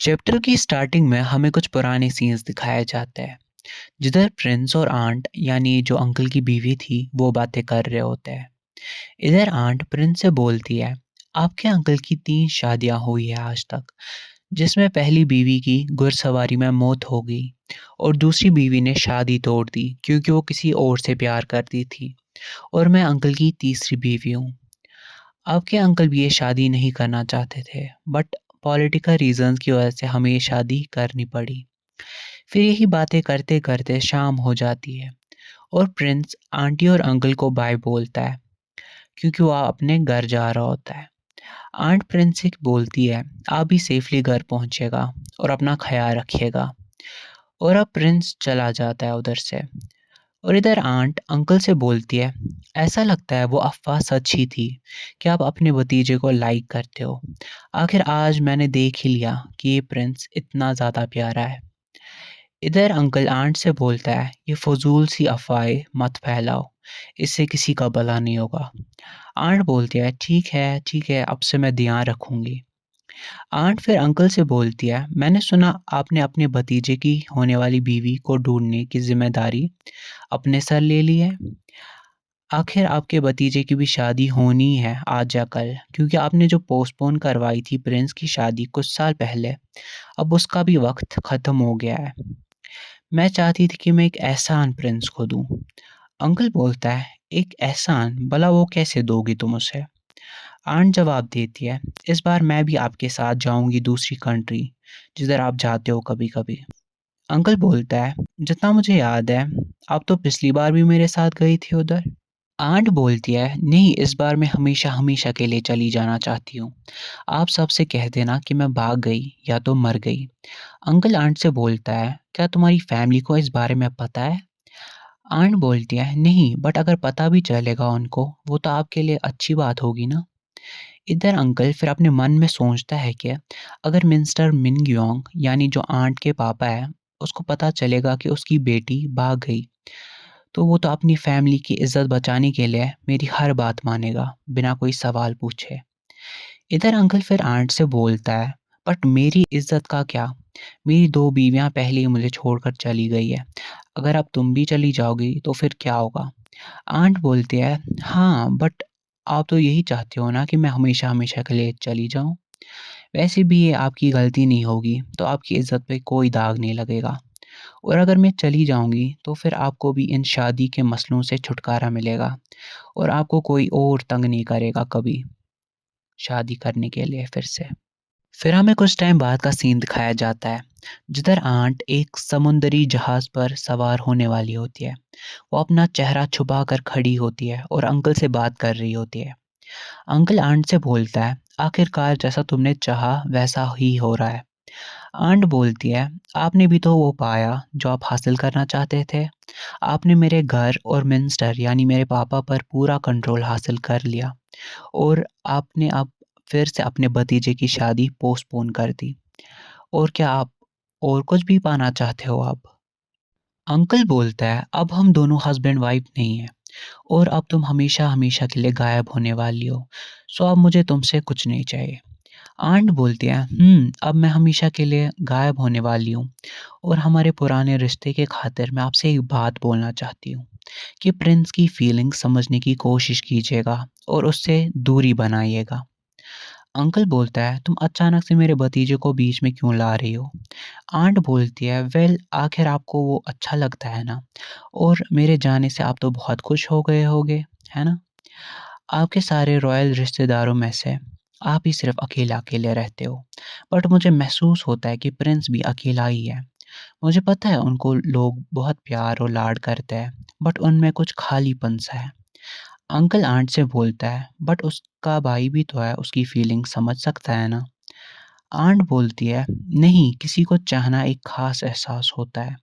Chapter की starting में हमें कुछ पुराने सीन्स दिखाए जाते हैं जिधर प्रिंस और आंट यानी जो अंकल की बीवी थी वो बातें कर रहे होते हैं। इधर आंट प्रिंस से बोलती है, आपके अंकल की 3 शादियां हुई है आज तक, जिसमें पहली बीवी की घुड़सवारी में मौत हो गई और दूसरी बीवी ने शादी तोड़ दी क्योंकि वो किसी और से प्यार करती थी। और मैं अंकल की तीसरी बीवी हूँ। आपके अंकल भी ये शादी नहीं करना चाहते थे, बट पॉलिटिकल रीजंस की वजह से हमें ये शादी करनी पड़ी। फिर यही बातें करते करते शाम हो जाती है और प्रिंस आंटी और अंकल को बाय बोलता है क्योंकि वो अपने घर जा रहा होता है। आंट प्रिंस से बोलती है, आप भी सेफली घर पहुंचेगा और अपना ख्याल रखिएगा। और अब प्रिंस चला जाता है उधर से। और इधर आंट अंकल से बोलती है, ऐसा लगता है वो अफ़वाह सच ही थी कि आप अपने भतीजे को लाइक करते हो। आखिर आज मैंने देख ही लिया कि ये प्रिंस इतना ज़्यादा प्यारा है। इधर अंकल आंट से बोलता है, ये फजूल सी अफवाहें मत फैलाओ, इससे किसी का भला नहीं होगा। आंट बोलती है, ठीक है, अब से मैं ध्यान रखूंगी। आंट फिर अंकल से बोलती है, मैंने सुना आपने अपने भतीजे की होने वाली बीवी को ढूंढने की जिम्मेदारी अपने सर ले ली है। आखिर आपके भतीजे की भी शादी होनी है आज या कल, क्योंकि आपने जो पोस्टपोन करवाई थी प्रिंस की शादी कुछ साल पहले, अब उसका भी वक्त ख़त्म हो गया है। मैं चाहती थी कि मैं एक एहसान प्रिंस को दूँ। अंकल बोलता है, एक एहसान? भला वो कैसे दोगी तुम उसे? आंट जवाब देती है, इस बार मैं भी आपके साथ जाऊँगी दूसरी कंट्री, जिधर आप जाते हो कभी-कभी। अंकल बोलता है, जितना मुझे याद है, आप तो पिछली बार भी मेरे साथ गई थी उधर। आंट बोलती है, नहीं, इस बार मैं हमेशा-हमेशा के लिए चली जाना चाहती हूँ। आप सबसे कह देना कि मैं भाग गई या तो मर गई। अंकल आंट से बोलता है, क्या तुम्हारी फैमिली को इस बारे में पता है? आंट बोलती है, नहीं, बट अगर पता भी चलेगा उनको, वो तो आपके लिए अच्छी बात होगी ना। इधर अंकल फिर अपने मन में सोचता है कि अगर मिस्टर मिनग्योंग यानी जो आंट के पापा है, उसको पता चलेगा कि उसकी बेटी भाग गई, तो वो तो अपनी फैमिली की इज्जत बचाने के लिए मेरी हर बात मानेगा बिना कोई सवाल पूछे। इधर अंकल फिर आंट से बोलता है, बट मेरी इज्जत का क्या? मेरी 2 बीवियां पहले ही मुझे छोड़कर चली गई है। अगर अब तुम भी चली जाओगी तो फिर क्या होगा? आंट बोलती है, हाँ, बट आप तो यही चाहते हो ना कि मैं हमेशा हमेशा के लिए चली जाऊं। वैसे भी ये आपकी गलती नहीं होगी, तो आपकी इज्जत पे कोई दाग नहीं लगेगा। और अगर मैं चली जाऊंगी तो फिर आपको भी इन शादी के मसलों से छुटकारा मिलेगा और आपको कोई और तंग नहीं करेगा कभी शादी करने के लिए फिर से। फिर हमें कुछ टाइम बाद का सीन दिखाया जाता है जिधर आंट एक समुंदरी जहाज पर सवार होने वाली होती है। वो अपना चेहरा छुपा कर खड़ी होती है और अंकल से बात कर रही होती है। अंकल आंट से बोलता है, आखिरकार जैसा तुमने चाहा वैसा ही हो रहा है। आंट बोलती है, आपने भी तो वो पाया जो आप हासिल करना चाहते थे। आपने मेरे घर और मिनिस्टर यानी मेरे पापा पर पूरा कंट्रोल हासिल कर लिया और आपने अब फिर से अपने भतीजे की शादी पोस्टपोन कर दी। और क्या आप और कुछ भी पाना चाहते हो आप? अंकल बोलता है, अब हम दोनों हस्बैंड वाइफ नहीं हैं और अब तुम हमेशा हमेशा के लिए गायब होने वाली हो, सो अब मुझे तुमसे कुछ नहीं चाहिए। आंट बोलती है, अब मैं हमेशा के लिए गायब होने वाली हूँ और हमारे पुराने रिश्ते के खातिर मैं आपसे एक बात बोलना चाहती हूँ कि प्रिंस की फीलिंग्स समझने की कोशिश कीजिएगा और उससे दूरी बनाइएगा। अंकल बोलता है, तुम अचानक से मेरे भतीजे को बीच में क्यों ला रही हो? आंट बोलती है, वेल, आखिर आपको वो अच्छा लगता है ना, और मेरे जाने से आप तो बहुत खुश हो गए होगे, है ना? आपके सारे रॉयल रिश्तेदारों में से आप ही सिर्फ अकेले-अकेले रहते हो। बट मुझे महसूस होता है कि प्रिंस भी अकेला ही है। मुझे पता है उनको लोग बहुत प्यार और लाड करते हैं, बट उनमें कुछ खालीपन-सा है। अंकल आंट से बोलता है, बट उसका भाई भी तो है, उसकी फीलिंग समझ सकता है ना? आंट बोलती है, नहीं, किसी को चाहना एक ख़ास एहसास होता है।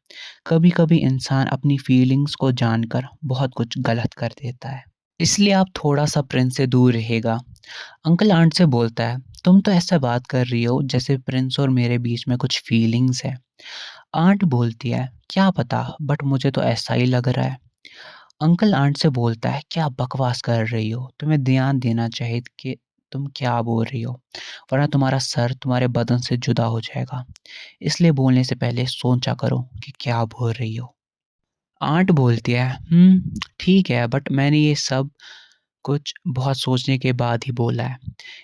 कभी-कभी इंसान अपनी फीलिंग्स को जानकर बहुत कुछ गलत कर देता है। इसलिए आप थोड़ा-सा प्रिंस से दूर रहिएगा। अंकल आंट से बोलता है, तुम तो ऐसा बात कर रही हो जैसे प्रिंस और मेरे बीच में कुछ फीलिंग्स है। आंट बोलती है, क्या पता, बट मुझे तो ऐसा ही लग रहा है। अंकल आंट से बोलता है, क्या बकवास कर रही हो? तुम्हें ध्यान देना चाहिए कि तुम क्या बोल रही हो? वरना तुम्हारा सर तुम्हारे बदन से जुदा हो जाएगा। इसलिए बोलने से पहले सोचा करो कि क्या बोल रही हो।" आंट बोलती है, ठीक है, बट मैंने ये सब कुछ बहुत सोचने के बाद ही बोला है।"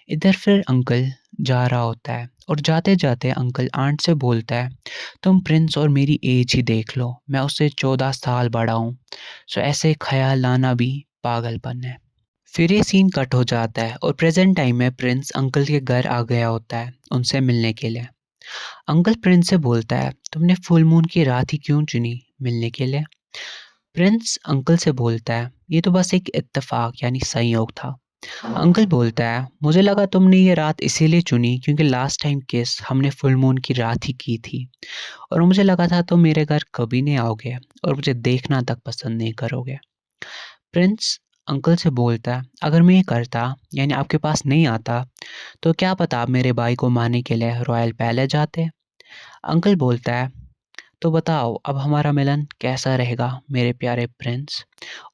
इधर फिर अंकल जा रहा होता है और जाते-जाते अंकल आंट से बोलता है, "तुम प्रिंस और मेरी एज ही देख लो, मैं उससे 14 साल बड़ा हूँ, सो ऐसे ख़्याल लाना भी पागलपन है।" फिर ये सीन कट हो जाता है और प्रेज़ेंट टाइम में प्रिंस अंकल के घर आ गया होता है उनसे मिलने के लिए। अंकल प्रिंस से बोलता है, "तुमने फुल मून की रात ही क्यों चुनी मिलने के लिए?" प्रिंस अंकल से बोलता है, "ये तो बस एक इत्तेफ़ाक यानी संयोग था।" अंकल बोलता है, "मुझे लगा तुमने ये रात इसीलिए चुनी क्योंकि लास्ट टाइम किस हमने फुल मून की रात ही की थी और मुझे लगा था तुम मेरे घर कभी नहीं आओगे और मुझे देखना तक पसंद नहीं करोगे।" प्रिंस अंकल से बोलता है, "अगर मैं ये करता यानी आपके पास नहीं आता, तो क्या पता आप मेरे भाई को मारने के लिए रॉयल पैलेस जाते?" अंकल बोलता है, "तो बताओ अब हमारा मिलन कैसा रहेगा मेरे प्यारे प्रिंस?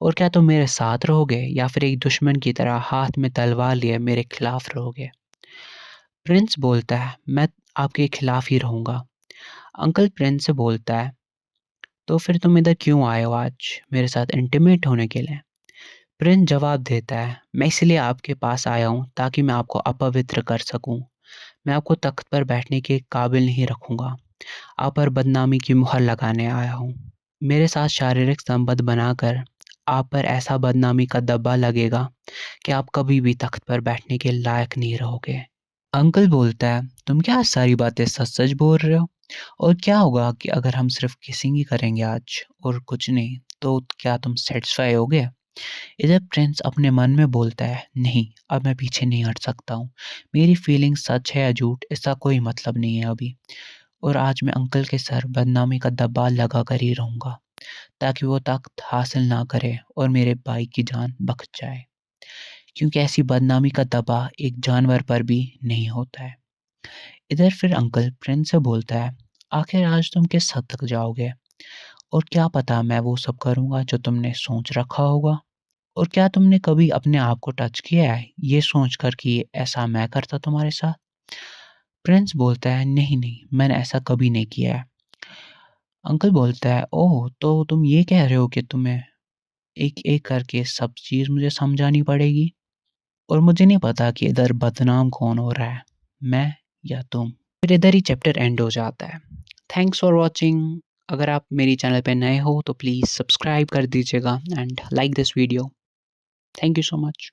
और क्या तुम मेरे साथ रहोगे या फिर एक दुश्मन की तरह हाथ में तलवार लिए मेरे खिलाफ रहोगे?" प्रिंस बोलता है, "मैं आपके खिलाफ ही रहूँगा।" अंकल प्रिंस से बोलता है, "तो फिर तुम इधर क्यों आए हो आज मेरे साथ इंटीमेट होने के लिए?" प्रिंस जवाब देता है, "मैं इसलिए आपके पास आया हूँ ताकि मैं आपको अपवित्र कर सकूँ। मैं आपको तख्त पर बैठने के काबिल नहीं रखूँगा। आप पर बदनामी की मुहर लगाने आया हूँ। मेरे साथ शारीरिक संबंध बनाकर आप पर ऐसा बदनामी का दब्बा लगेगा कि आप कभी भी तख्त पर बैठने के लायक नहीं रहोगे।" अंकल बोलता है, "तुम क्या सारी बातें सच-सच बोल रहे हो? और क्या होगा कि अगर हम सिर्फ किसिंग ही करेंगे आज और कुछ नहीं, तो क्या तुम सैटिस्फाई होगे?" इधर प्रिंस अपने मन में बोलता है, "नहीं, अब मैं पीछे नहीं हट सकता हूँ। मेरी फीलिंग सच है या झूठ इसका कोई मतलब नहीं है अभी। और आज मैं अंकल के सर बदनामी का दब्बा लगा कर ही रहूँगा, ताकि वो तख्त हासिल ना करे और मेरे भाई की जान बच जाए। क्योंकि ऐसी बदनामी का दब्बा एक जानवर पर भी नहीं होता है।" इधर फिर अंकल प्रिंस से बोलता है, "आखिर आज तुम किस हद तक जाओगे? और क्या पता मैं वो सब करूँगा जो तुमने सोच रखा होगा? और क्या तुमने कभी अपने आप को टच किया है, ये सोचकर कि ऐसा मैं करता तुम्हारे साथ?" प्रिंस बोलता है, "नहीं, नहीं, मैंने ऐसा कभी नहीं किया है।" अंकल बोलता है, "ओह! तो तुम ये कह रहे हो कि तुम्हें एक-एक करके सब चीज़ मुझे समझानी पड़ेगी? और मुझे नहीं पता कि इधर बदनाम कौन हो रहा है, मैं या तुम?" फिर इधर ही चैप्टर एंड हो जाता है। Thanks for watching. अगर आप मेरी चैनल पे नए हो तो प्लीज़ सब्सक्राइब कर दीजिएगा and like this video. Thank you so much.